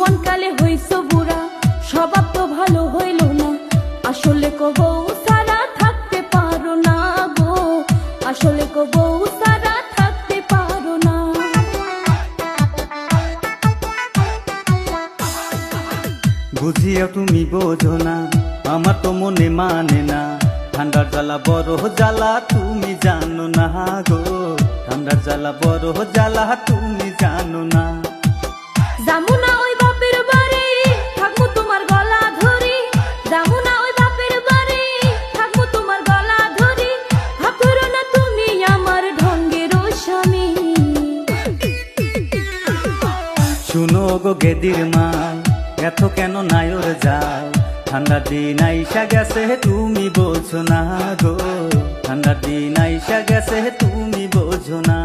যৌবনকালে হইছো বুড়া, স্বভাব তো ভালো হইল না। আসলে কো বউ সারা থাকতে পারো না গো, আসলে কো বউ সারা থাকতে পারো না। বুঝিয়া তুমি বোঝো না, আমার তো মনে মানে না। ঠান্ডার জ্বালা বড় জ্বালা তুমি জানো না গো, ঠান্ডার জ্বালা বড় জ্বালা তুমি জানো না। যামুনা ওই বাপের বাড়ি, থাকবো তোমার গলা ধরি। যামুনা ওই বাপের বাড়ি, থাকবো তোমার গলা ধরি। ভাবরো না তুমি আমার ঢঙ্গের স্বামী। শুনো গো গেদির মা, এত কেন নায়র যায়? ঠান্ডার দিন আইসা গেছে তুমি বোঝো না গো, ঠান্ডার দিন আইসা গেছে তুমি বোঝো না।